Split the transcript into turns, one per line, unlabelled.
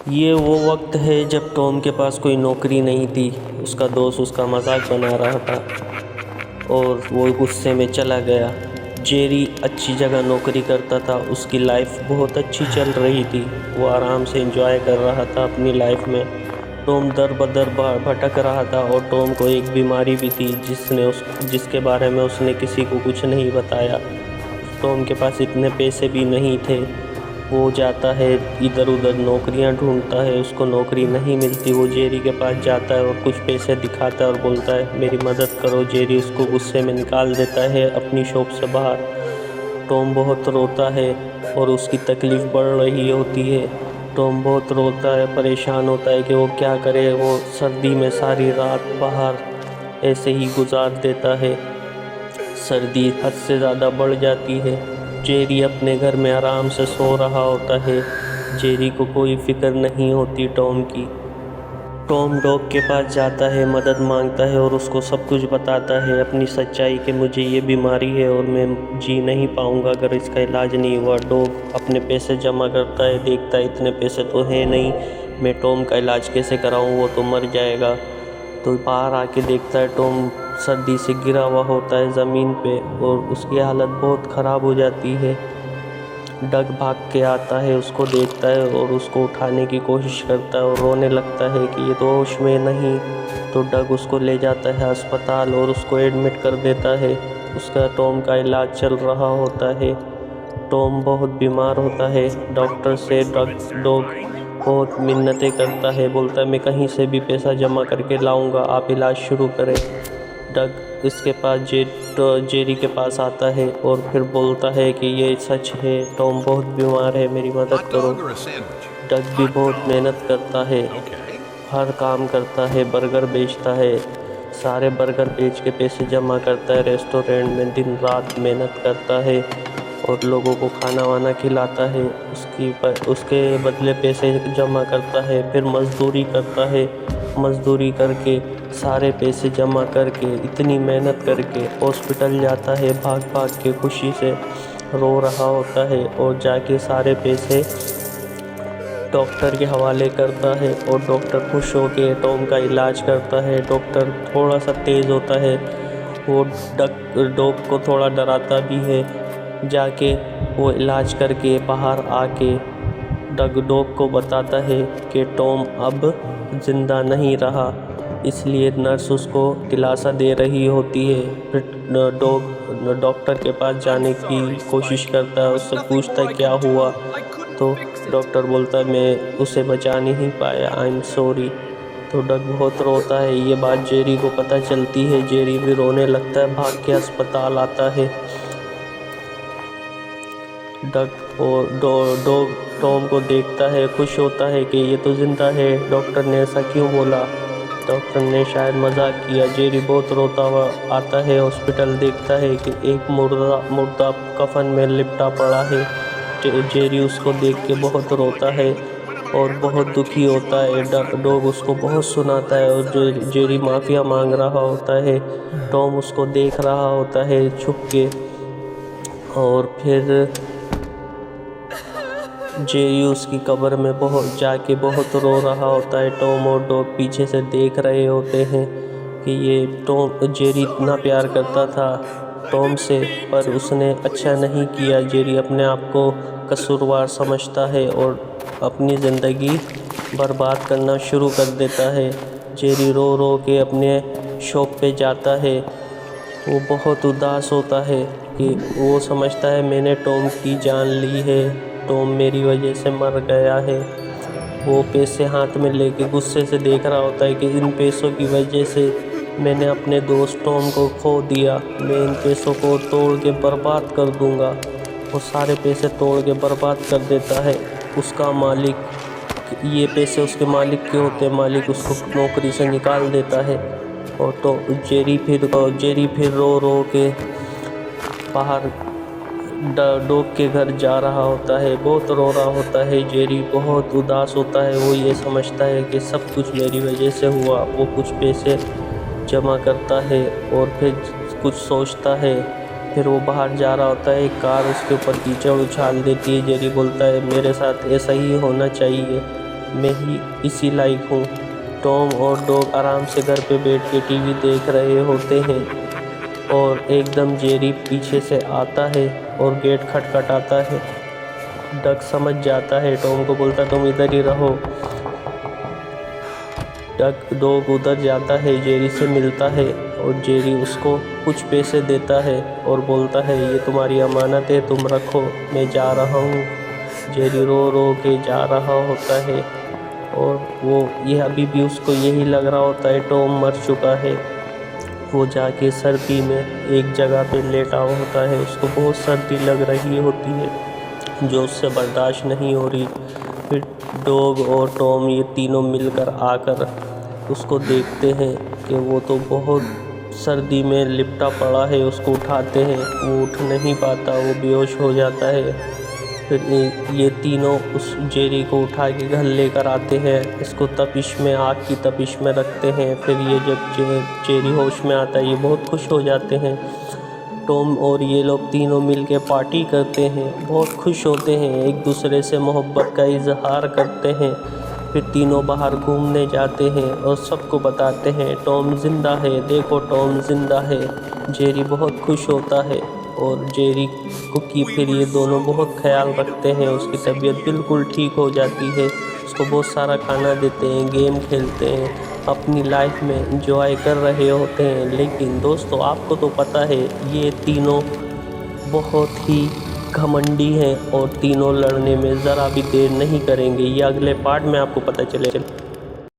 ये वो वक्त है जब टॉम के पास कोई नौकरी नहीं थी। उसका दोस्त उसका मजाक बना रहा था और वो गुस्से में चला गया। जेरी अच्छी जगह नौकरी करता था, उसकी लाइफ बहुत अच्छी चल रही थी। वो आराम से एंजॉय कर रहा था अपनी लाइफ में। टॉम दर बदर भटक रहा था और टॉम को एक बीमारी भी थी जिसके बारे में उसने किसी को कुछ नहीं बताया। टॉम के पास इतने पैसे भी नहीं थे। वो जाता है इधर उधर नौकरियां ढूंढता है, उसको नौकरी नहीं मिलती। वो जेरी के पास जाता है और कुछ पैसे दिखाता है और बोलता है मेरी मदद करो। जेरी उसको गुस्से में निकाल देता है अपनी शॉप से बाहर। टॉम बहुत रोता है और उसकी तकलीफ़ बढ़ रही होती है। टॉम बहुत रोता है, परेशान होता है कि वो क्या करे। वो सर्दी में सारी रात बाहर ऐसे ही गुजार देता है। सर्दी हद से ज़्यादा बढ़ जाती है। जेरी अपने घर में आराम से सो रहा होता है। जेरी को कोई फिक्र नहीं होती टॉम की। टॉम डॉग के पास जाता है, मदद मांगता है और उसको सब कुछ बताता है अपनी सच्चाई कि मुझे ये बीमारी है और मैं जी नहीं पाऊँगा अगर इसका इलाज नहीं हुआ। डॉग अपने पैसे जमा करता है, देखता है इतने पैसे तो हैं नहीं, मैं टॉम का इलाज कैसे कराऊँ, वो तो मर जाएगा। तो बाहर आके देखता है टॉम सर्दी से गिरा हुआ होता है ज़मीन पे और उसकी हालत बहुत ख़राब हो जाती है। डग भाग के आता है, उसको देखता है और उसको उठाने की कोशिश करता है और रोने लगता है कि ये तो होश में नहीं। तो डग उसको ले जाता है अस्पताल और उसको एडमिट कर देता है। उसका टॉम का इलाज चल रहा होता है। टॉम बहुत बीमार होता है। डॉक्टर से डॉग बहुत मिन्नतें करता है, बोलता है मैं कहीं से भी पैसा जमा करके लाऊंगा, आप इलाज शुरू करें। डग इसके पास जेरी के पास आता है और फिर बोलता है कि ये सच है, टॉम बहुत बीमार है, मेरी मदद करो। डग भी बहुत मेहनत करता है, हर काम करता है, बर्गर बेचता है, सारे बर्गर बेच के पैसे जमा करता है। रेस्टोरेंट में दिन रात मेहनत करता है और लोगों को खाना वाना खिलाता है। उसके बदले पैसे जमा करता है, फिर मज़दूरी करता है। मज़दूरी करके सारे पैसे जमा करके इतनी मेहनत करके हॉस्पिटल जाता है, भाग भाग के खुशी से रो रहा होता है और जाके सारे पैसे डॉक्टर के हवाले करता है और डॉक्टर खुश होके टॉम का इलाज करता है। डॉक्टर थोड़ा सा तेज़ होता है, वो डॉग को थोड़ा डराता भी है। जाके वो इलाज करके बाहर आके डॉग को बताता है कि टॉम अब ज़िंदा नहीं रहा, इसलिए नर्स उसको दिलासा दे रही होती है। फिर डॉक्टर के पास जाने की कोशिश करता है, उससे पूछता है क्या हुआ। तो डॉक्टर बोलता है मैं उसे बचा नहीं पाया, आई एम सॉरी। तो डग बहुत रोता है। ये बात जेरी को पता चलती है, जेरी भी रोने लगता है, भाग के अस्पताल आता है। डग और डॉग टॉम को देखता है, खुश होता है कि ये तो ज़िंदा है, डॉक्टर ने ऐसा क्यों बोला, डॉक्टर ने शायद मजाक किया। जेरी बहुत रोता हुआ आता है हॉस्पिटल, देखता है कि एक मुर्दा कफन में लिपटा पड़ा है। जेरी उसको देख के बहुत रोता है और बहुत दुखी होता है। डॉग उसको बहुत सुनाता है और जेरी माफ़िया मांग रहा होता है। टॉम उसको देख रहा होता है छुप के और फिर जेरी उसकी कब्र में बहुत रो रहा होता है। टॉम और डॉग पीछे से देख रहे होते हैं कि ये जेरी इतना प्यार करता था टॉम से, पर उसने अच्छा नहीं किया। जेरी अपने आप को कसूरवार समझता है और अपनी ज़िंदगी बर्बाद करना शुरू कर देता है। जेरी रो रो के अपने शॉप पे जाता है। वो बहुत उदास होता है कि वो समझता है मैंने टॉम की जान ली है, टॉम मेरी वजह से मर गया है। वो पैसे हाथ में लेके गुस्से से देख रहा होता है कि इन पैसों की वजह से मैंने अपने दोस्त टॉम को खो दिया, मैं इन पैसों को तोड़ के बर्बाद कर दूंगा। वो सारे पैसे तोड़ के बर्बाद कर देता है। उसका मालिक, ये पैसे उसके मालिक के होते हैं, मालिक उसको नौकरी से निकाल देता है। और तो जेरी फिर रो रो के बाहर डॉग के घर जा रहा होता है, बहुत रो रहा होता है। जेरी बहुत उदास होता है, वो ये समझता है कि सब कुछ मेरी वजह से हुआ। वो कुछ पैसे जमा करता है और फिर कुछ सोचता है। फिर वो बाहर जा रहा होता है, एक कार उसके ऊपर कीचड़ उछाल देती है। जेरी बोलता है मेरे साथ ऐसा ही होना चाहिए, मैं ही इसी लायक हूँ। टॉम और डॉग आराम से घर पे बैठ के टीवी देख रहे होते हैं और एकदम जेरी पीछे से आता है और गेट खटखटाता है। डक समझ जाता है, टॉम को बोलता तुम इधर ही रहो। डॉग उधर जाता है, जेरी से मिलता है और जेरी उसको कुछ पैसे देता है और बोलता है ये तुम्हारी अमानत है, तुम रखो, मैं जा रहा हूँ। जेरी रो रो के जा रहा होता है और ये अभी भी उसको यही लग रहा होता है टॉम मर चुका है। वो जाके सर्दी में एक जगह पे लेटा होता है, उसको बहुत सर्दी लग रही होती है जो उससे बर्दाश्त नहीं हो रही। फिर डॉग और टॉम ये तीनों मिलकर आकर उसको देखते हैं कि वो तो बहुत सर्दी में लिपटा पड़ा है। उसको उठाते हैं, वो उठ नहीं पाता, वो बेहोश हो जाता है। फिर ये तीनों उस जेरी को उठा के घर लेकर आते हैं, इसको तपिश में, आग की तपिश में रखते हैं। फिर ये जब जेरी होश में आता है ये बहुत खुश हो जाते हैं। टॉम और ये लोग तीनों मिलके पार्टी करते हैं, बहुत खुश होते हैं, एक दूसरे से मोहब्बत का इजहार करते हैं। फिर तीनों बाहर घूमने जाते हैं और सबको बताते हैं टॉम ज़िंदा है, देखो टॉम ज़िंदा है। जेरी बहुत खुश होता है और जेरी की फिर ये दोनों बहुत ख्याल रखते हैं, उसकी तबीयत बिल्कुल ठीक हो जाती है, उसको बहुत सारा खाना देते हैं, गेम खेलते हैं, अपनी लाइफ में एंजॉय कर रहे होते हैं। लेकिन दोस्तों आपको तो पता है ये तीनों बहुत ही घमंडी हैं और तीनों लड़ने में ज़रा भी देर नहीं करेंगे। ये अगले पार्ट में आपको पता चलेगा।